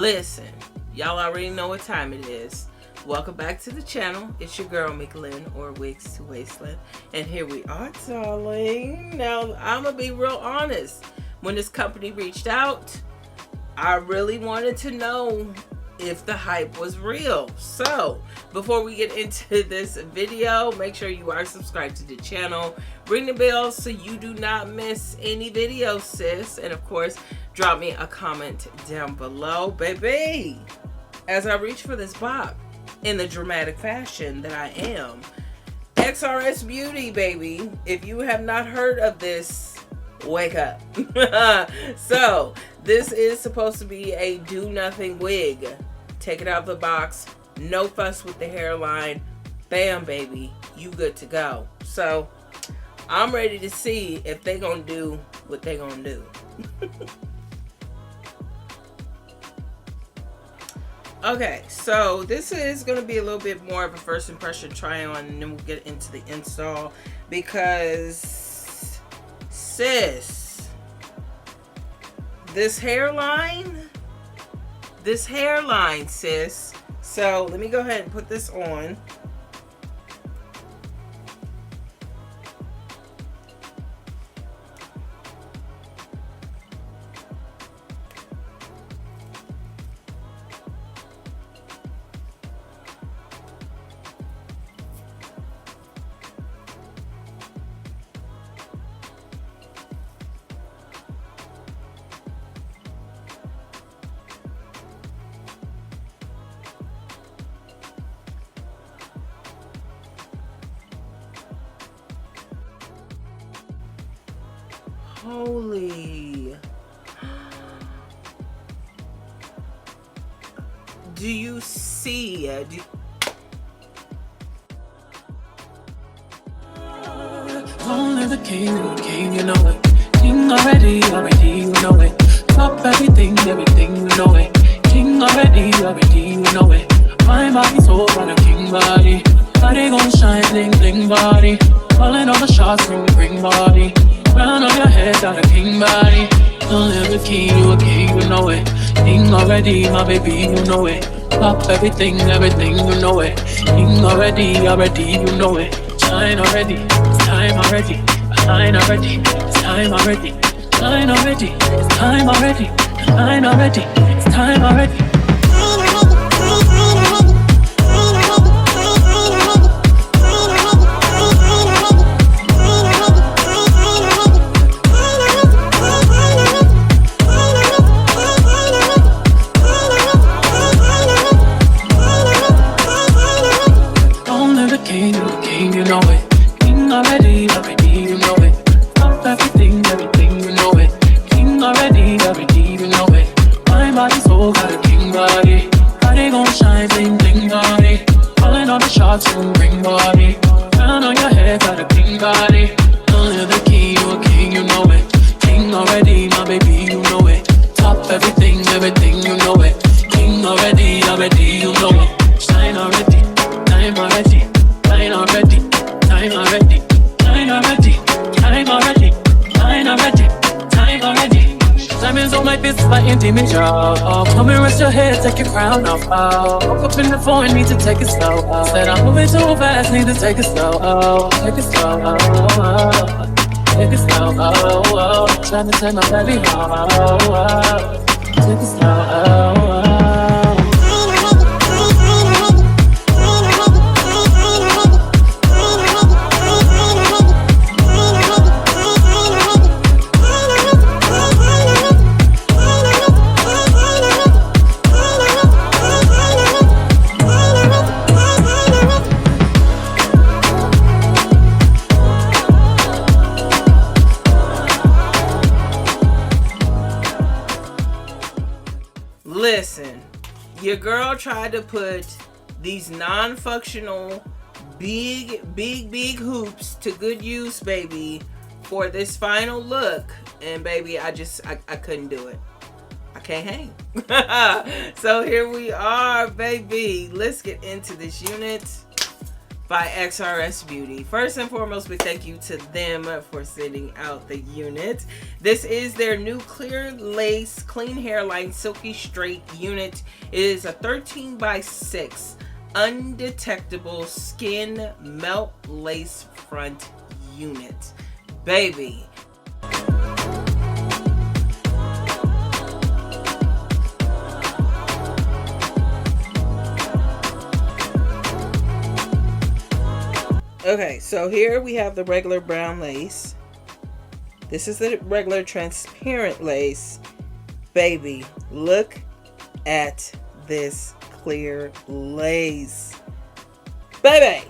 Listen, y'all already know what time it is. Welcome back to the channel. It's your girl, Micklin, or Wigs to Wasteland. And here we are, darling. Now, I'm going to be real honest. When this company reached out, I really wanted to know if the hype was real. So, before we get into this video, make sure you are subscribed to the channel. Ring the bell so you do not miss any videos, sis. And of course, drop me a comment down below, baby. As I reach for this box, in the dramatic fashion that I am, Xrsbeauty, baby. If you have not heard of this, wake up. So, this is supposed to be a do-nothing wig. Take it out of the box. No fuss with the hairline. Bam, baby. You good to go. So, I'm ready to see if they gonna do what they gonna do. Okay, so this is going to be a little bit more of a first impression try on, and then we'll get into the install, because sis, this hairline sis. So let me go ahead and put this on. Holy. Do you see? Only the king, you know it. King already, you know it. Top everything, you know it. King already, you know it. My body's so on a king body. Body gon' shine, bling bling body. Calling all the shots, ring body. Crown on your head, got a king body. Only the king, you know it. King already, my baby, you know it. Top everything, you know it. King already, you know it. Shine already, it's time already. Shine already, it's time already. Shine already, it's time already. Shine already, it's time already. King, you know it. King already, you know it. Top everything, you know it. King already, you know it. My body so got a king body. Body gon' shine, bling bling body. Calling all the shots, ring body. Crown on your head, got a king body. Only the king, you know it. King already, my baby, you know it. Top everything, you know it. King already, you know it. Shine already, time already. Shine already, time already, shine already, time already, shine already, time already. Diamonds on my fist, my intimate job. Come and rest your head, take your crown off. Woke up in the phone, need to take it slow. Said I'm moving too fast, need to take it slow. Take it slow, take it slow. Trying to take my baby home. Take it slow. Listen, your girl tried to put these non-functional big hoops to good use, baby, for this final look, and baby, I couldn't do it. I can't hang. So here we are, baby. Let's get into this unit. by Xrsbeauty. First and foremost, we thank you to them for sending out the unit. This is their new clear lace clean hairline Silky Straight unit. It is a 13x6 undetectable skin melt lace front unit. Baby, okay, so here we have the regular brown lace. This is the regular transparent lace. Baby, look at this clear lace. Baby!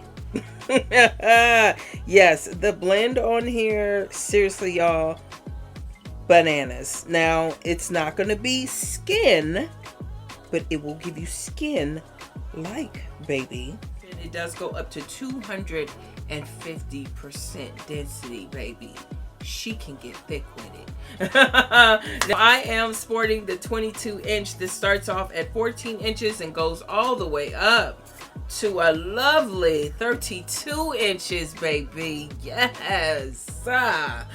Yes, the blend on here, seriously, y'all, bananas. Now, it's not going to be skin, but it will give you skin like, baby. It does go up to 250% density, baby. She can get thick with it. Now, I am sporting the 22 inch. This starts off at 14 inches and goes all the way up to a lovely 32 inches, baby. Yes. Now,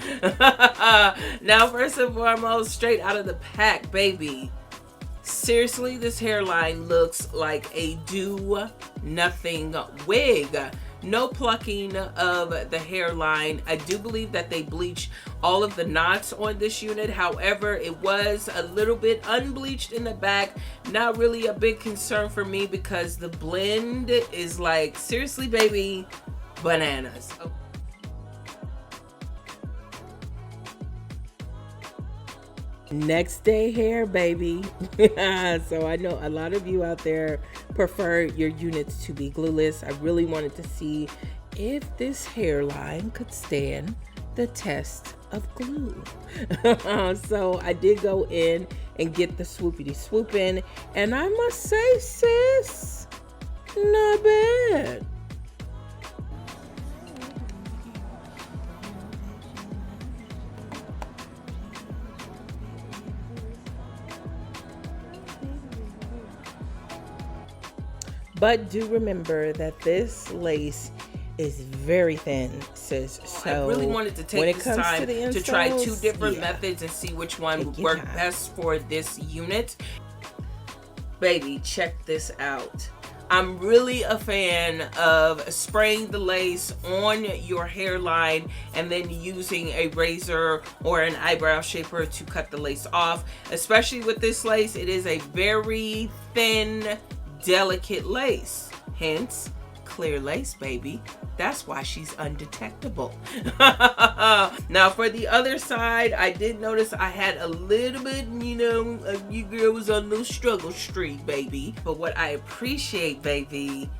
first and foremost, straight out of the pack, baby. Seriously, this hairline looks like a do-nothing wig. No plucking of the hairline. I do believe that they bleached all of the knots on this unit. However, it was a little bit unbleached in the back. Not really a big concern for me because the blend is like, seriously, baby, bananas. Next day hair, baby. So I know a lot of you out there prefer your units to be glueless. I really wanted to see if this hairline could stand the test of glue. So I did go in and get the swoopity swoop in, and I must say, sis, not bad. But do remember that this lace is very thin, sis. So I really wanted to take this time to try two different methods and see which one would work best for this unit. Baby, check this out. I'm really a fan of spraying the lace on your hairline and then using a razor or an eyebrow shaper to cut the lace off. Especially with this lace, it is a very thin, delicate lace, hence clear lace, baby. That's why she's undetectable. Now for the other side, I did notice I had a little bit, you know, you girl was on a little struggle streak, baby. But what I appreciate, baby,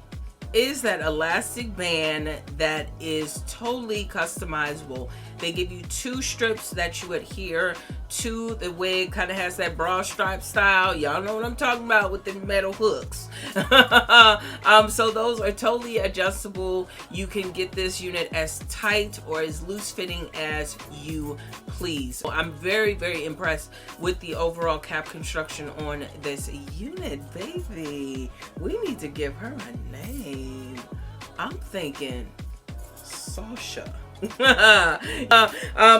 is that elastic band that is totally customizable. They give you two strips that you adhere to. The wig kind of has that broad stripe style. Y'all know what I'm talking about with the metal hooks. So those are totally adjustable. You can get this unit as tight or as loose fitting as you please. So I'm very, very impressed with the overall cap construction on this unit, baby. We need to give her a name. I'm thinking Sasha.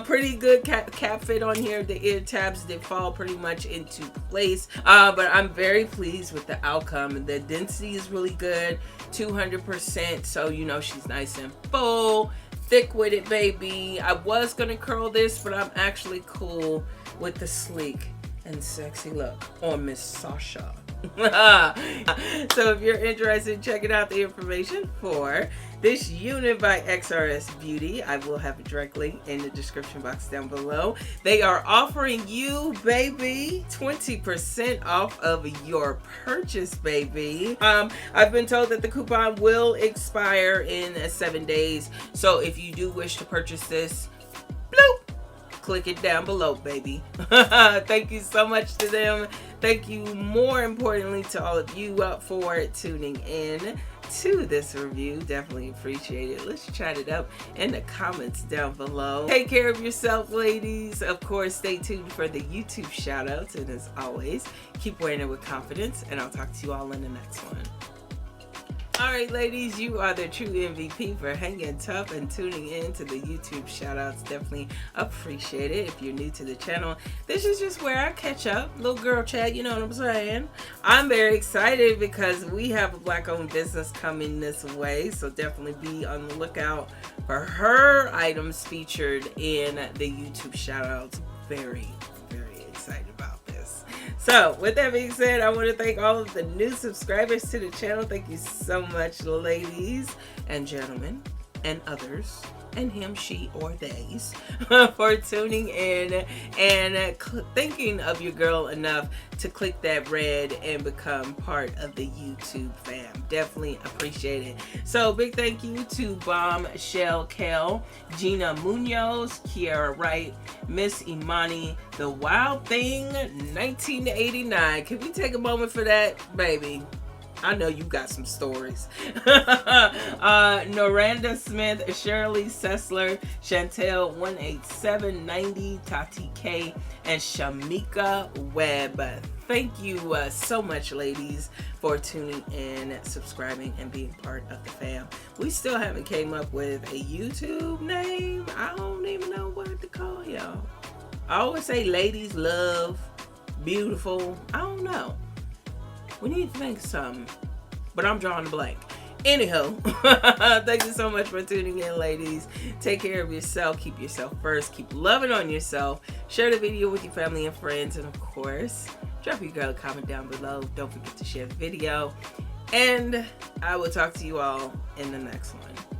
Pretty good cap fit on here. The ear tabs did fall pretty much into place, but I'm very pleased with the outcome. The density is really good, 200%, so you know she's nice and full, thick with it, baby. I was gonna curl this, but I'm actually cool with the sleek and sexy look on Miss Sasha. So if you're interested in checking out the information for this unit by Xrsbeauty, I will have a direct link in the description box down below. They are offering you, baby, 20% off of your purchase, baby. I've been told that the coupon will expire in 7 days. So if you do wish to purchase this, bloop, click it down below, baby. Thank you so much to them. Thank you, more importantly, to all of you for tuning in to this review. Definitely appreciate it. Let's chat it up in the comments down below. Take care of yourself, ladies. Of course, stay tuned for the YouTube shout outs, and as always, keep wearing it with confidence, and I'll talk to you all in the next one. Alright ladies, you are the true MVP for hanging tough and tuning in to the YouTube shoutouts. Definitely appreciate it. If you're new to the channel, this is just where I catch up, little girl chat, you know what I'm saying. I'm very excited because we have a black owned business coming this way, so definitely be on the lookout for her items featured in the YouTube shoutouts. Very excited about this. So with that being said, I want to thank all of the new subscribers to the channel. Thank you so much, ladies and gentlemen and others and him, she, or theys for tuning in and thinking of your girl enough to click that red and become part of the YouTube fam. Definitely appreciate it. So big thank you to Bombshell Kel, Gina Munoz, Kiara Wright, Miss Imani, The Wild Thing 1989. Can we take a moment for that, baby? I know you got some stories. Noranda Smith, Shirley Sessler, Chantel 18790, Tati K, and Shamika Webb. Thank you so much, ladies, for tuning in, subscribing, and being part of the fam. We still haven't came up with a YouTube name. I don't even know what to call y'all. I always say ladies love beautiful. I don't know. We need to think of something, but I'm drawing a blank. Anyhow, thank you so much for tuning in, ladies. Take care of yourself. Keep yourself first. Keep loving on yourself. Share the video with your family and friends. And of course, drop your girl a comment down below. Don't forget to share the video. And I will talk to you all in the next one.